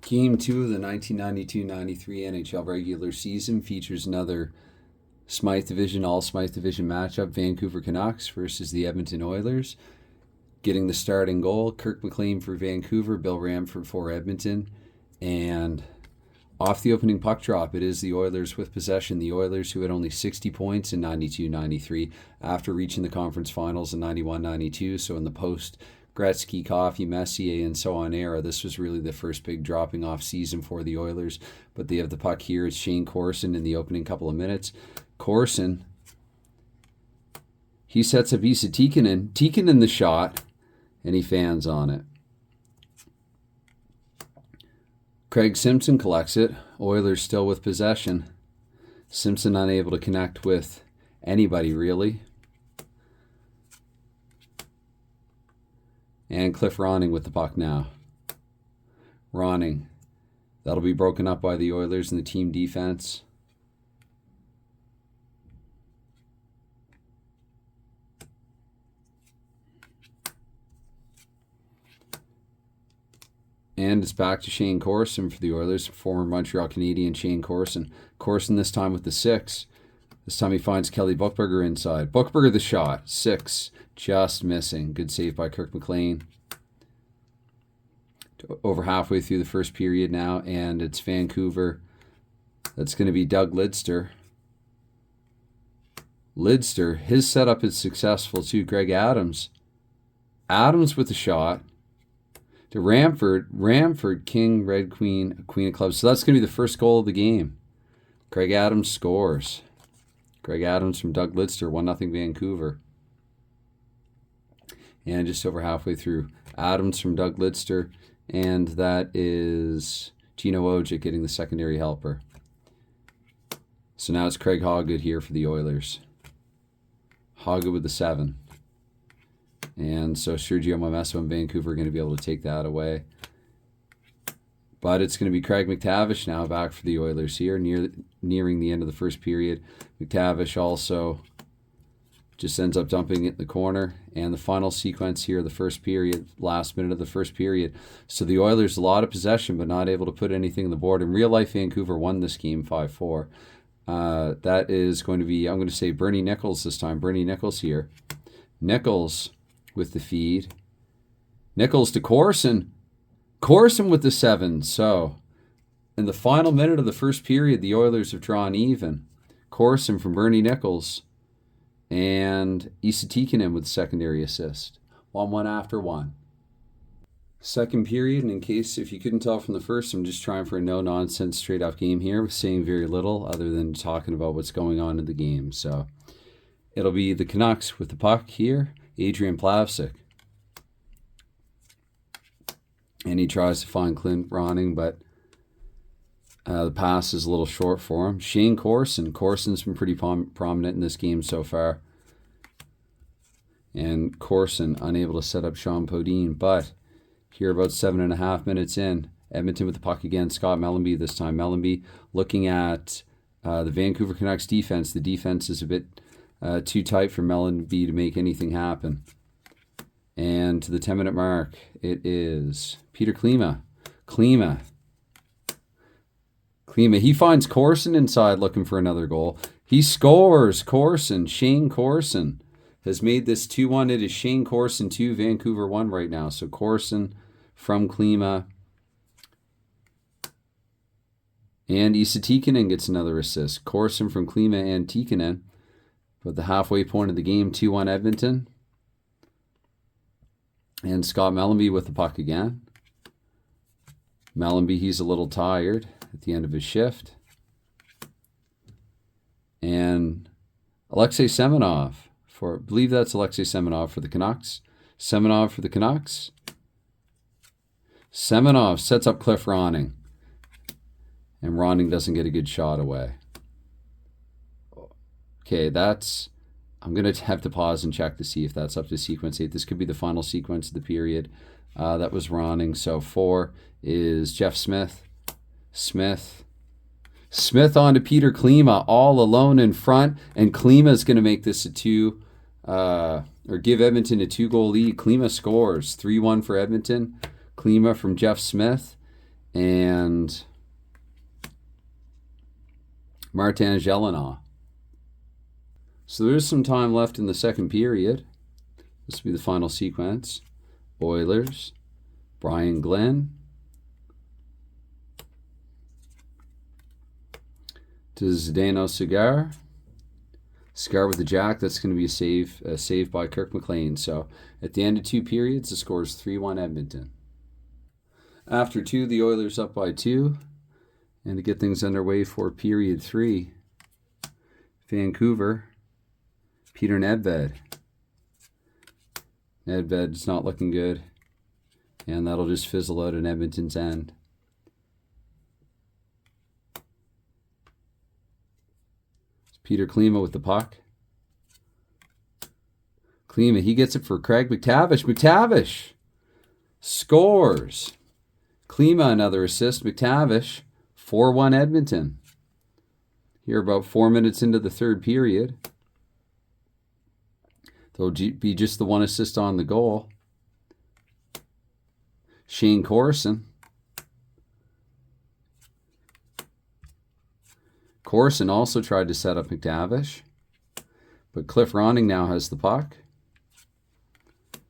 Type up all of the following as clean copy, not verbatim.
Game 2 of the 1992-93 NHL regular season features another Smythe Division, all Smythe Division matchup. Vancouver Canucks versus the Edmonton Oilers. Getting the starting goal, Kirk McLean for Vancouver, Bill Ramford for Edmonton. And off the opening puck drop, it is the Oilers with possession. The Oilers, who had only 60 points in 92-93 after reaching the conference finals in 91-92. So in the post Gretzky, Coffey, Messier, and so on era, this was really the first big dropping off season for the Oilers. But they have the puck here. It's Shane Corson in the opening couple of minutes. Corson, he sets up Esa Tikkanen. Tikkanen the shot, and he fans on it. Craig Simpson collects it. Oilers still with possession. Simpson unable to connect with anybody, really. And Cliff Ronning with the puck now. Ronning. That'll be broken up by the Oilers in the team defense. And it's back to Shane Corson for the Oilers, former Montreal Canadian Shane Corson. Corson this time with the 6. This time he finds Kelly Buchberger inside. Buchberger the shot. 6. Just missing. Good save by Kirk McLean. Over halfway through the first period now, and it's Vancouver. That's going to be Doug Lidster. Lidster, his setup is successful too. Greg Adams. Adams with the shot. To Ramford, King, Red Queen, Queen of Clubs. So that's going to be the first goal of the game. Greg Adams scores. Greg Adams from Doug Lidster, 1-0 Vancouver. And just over halfway through, Adams from Doug Lidster, and that is Gino Ojic getting the secondary helper. So now it's Craig Hoggood here for the Oilers. Hoggood with the 7. And so Sergio Momesso and Vancouver are going to be able to take that away. But it's going to be Craig McTavish now back for the Oilers here, nearing the end of the first period. McTavish also just ends up dumping it in the corner. And the final sequence here, the first period, last minute of the first period. So the Oilers, a lot of possession, but not able to put anything on the board. In real life, Vancouver won this game 5-4. That is going to be, I'm going to say Bernie Nichols this time. Bernie Nichols here. Nichols with the feed. Nichols to Corson. Corson with the 7. So in the final minute of the first period, the Oilers have drawn even. Corson from Bernie Nichols. And Esa Tikkanen with the secondary assist. 1-1 after 1. Second period, and in case if you couldn't tell from the first, I'm just trying for a no-nonsense straight-up game here, saying very little other than talking about what's going on in the game. So it'll be the Canucks with the puck here. Adrian Plavsic. And he tries to find Clint Ronning, but the pass is a little short for him. Shane Corson. Corson's been pretty prominent in this game so far. And Corson unable to set up Sean Podine. But here about 7.5 minutes in, Edmonton with the puck again. Scott Mellanby this time. Mellanby looking at the Vancouver Canucks defense. The defense is a bit too tight for Mellanby to make anything happen. And to the 10-minute mark, it is Peter Klima. Klima, he finds Corson inside looking for another goal. He scores. Corson, Shane Corson has made this 2-1. It is Shane Corson 2, Vancouver 1 right now. So Corson from Klima. And Esa Tikkanen gets another assist. Corson from Klima and Tikkanen. But the halfway point of the game, 2-1 Edmonton. And Scott Mellanby with the puck again. Mellanby, he's a little tired at the end of his shift. And Alexei Semenov I believe that's Alexei Semenov for the Canucks. Semenov for the Canucks. Semenov sets up Cliff Ronning. And Ronning doesn't get a good shot away. Okay, I'm going to have to pause and check to see if that's up to sequence 8. This could be the final sequence of the period. That was Ronning. So 4 is Jeff Smith. Smith on to Peter Klima, all alone in front. And Klima's going to make this a 2, or give Edmonton a 2-goal lead. Klima scores. 3-1 for Edmonton. Klima from Jeff Smith. and Martin Gelinas. So there's some time left in the second period. This will be the final sequence. Oilers, Brian Glenn to Zdeno Cigar. Cigar with the jack. That's going to be a save by Kirk McLean. So at the end of 2 periods, the score is 3-1 Edmonton. After 2, the Oilers up by 2. And to get things underway for period 3, Vancouver, Peter Nedved. Nedved's not looking good. And that'll just fizzle out in Edmonton's end. Peter Klima with the puck. Klima, he gets it for Craig McTavish. McTavish scores. Klima, another assist. McTavish, 4-1 Edmonton. Here about 4 minutes into the third period. There'll be just the 1 assist on the goal. Shane Corson. Corson also tried to set up McTavish. But Cliff Ronning now has the puck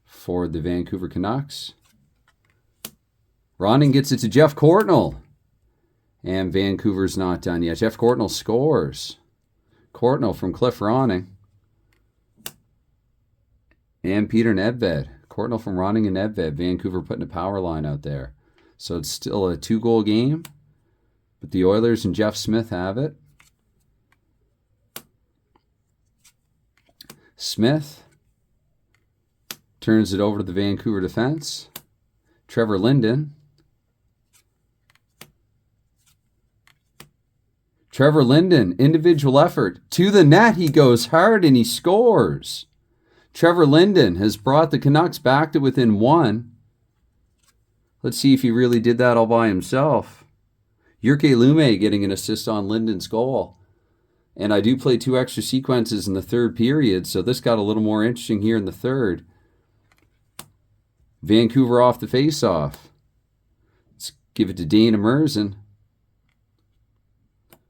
for the Vancouver Canucks. Ronning gets it to Jeff Courtnall. And Vancouver's not done yet. Jeff Courtnall scores. Courtnall from Cliff Ronning. And Peter Nedved. Courtnall from Ronning and Nedved. Vancouver putting a power line out there. So it's still a 2-goal game. But the Oilers and Jeff Smith have it. Smith turns it over to the Vancouver defense. Trevor Linden. Trevor Linden, individual effort. To the net, he goes hard and he scores. Trevor Linden has brought the Canucks back to within 1. Let's see if he really did that all by himself. Jyrki Lumme getting an assist on Linden's goal. And I do play 2 extra sequences in the third period, so this got a little more interesting here in the third. Vancouver off the face-off. Let's give it to Dana Merzen.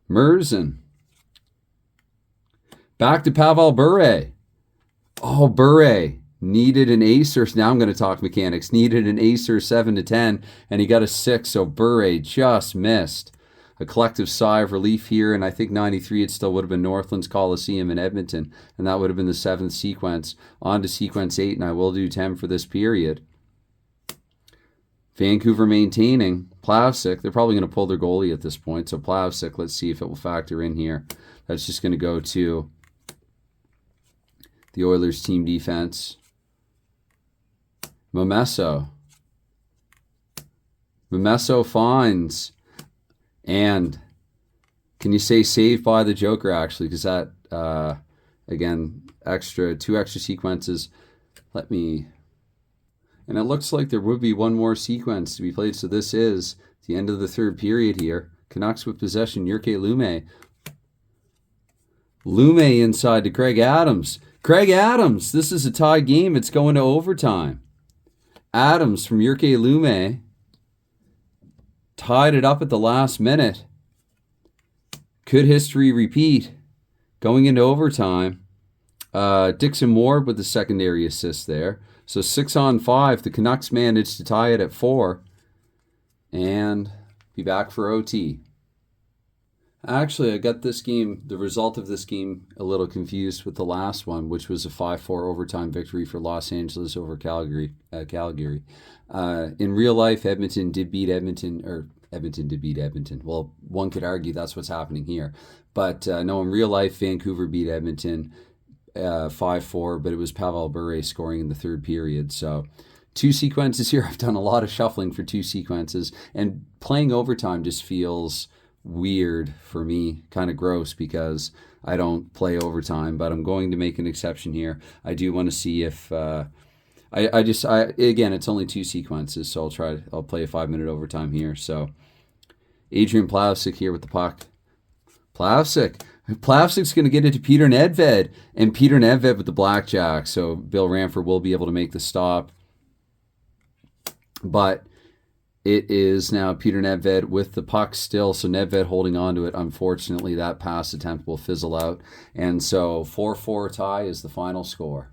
Merzen. Back to Pavel Bure. Oh, Bure needed an ace, or now I'm going to talk mechanics. Needed an ace or 7-10, and he got a 6, so Bure just missed. A collective sigh of relief here, and I think 93 it still would have been Northlands Coliseum in Edmonton, and that would have been the 7th sequence. On to sequence 8, and I will do 10 for this period. Vancouver maintaining. Plavsic, they're probably going to pull their goalie at this point, so Plavsic, let's see if it will factor in here. That's just going to go to the Oilers team defense. Momesso finds. And can you say saved by the Joker, actually? Because that, again, 2 extra sequences. And it looks like there would be 1 more sequence to be played. So this is the end of the third period here. Canucks with possession. Jyrki Lumme. Lumme inside to Craig Adams. Craig Adams, this is a tie game. It's going to overtime. Adams from Jyrki Lumme tied it up at the last minute. Could history repeat? Going into overtime. Dixon Ward with the secondary assist there. So 6-on-5. The Canucks managed to tie it at 4. And be back for OT. Actually, I got this game, the result of this game, a little confused with the last one, which was a 5-4 overtime victory for Los Angeles over Calgary. In real life, Edmonton did beat Edmonton, or Edmonton did beat Edmonton. Well, one could argue that's what's happening here. But no, in real life, Vancouver beat Edmonton 5-4, but it was Pavel Bure scoring in the third period. So 2 sequences here. I've done a lot of shuffling for 2 sequences, and playing overtime just feels weird for me, kind of gross, because I don't play overtime, but I'm going to make an exception here. I do want to see if again, it's only 2 sequences, so I'll play a 5-minute overtime here. So Adrian Plavsic here with the puck. Plavsic's going to get it to Peter Nedved, and Peter Nedved with the blackjack, so Bill Ranford will be able to make the stop. But It is now Peter Nedved with the puck still, so Nedved holding on to it. Unfortunately, that pass attempt will fizzle out, and so 4-4 tie is the final score.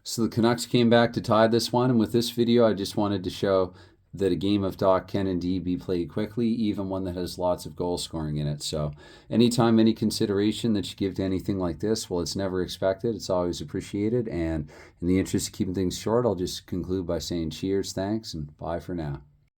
So the Canucks came back to tie this one, and with this video, I just wanted to show that a game of Dock can indeed be played quickly, even one that has lots of goal scoring in it. So anytime, any consideration that you give to anything like this, well, it's never expected. It's always appreciated. And in the interest of keeping things short, I'll just conclude by saying cheers, thanks, and bye for now.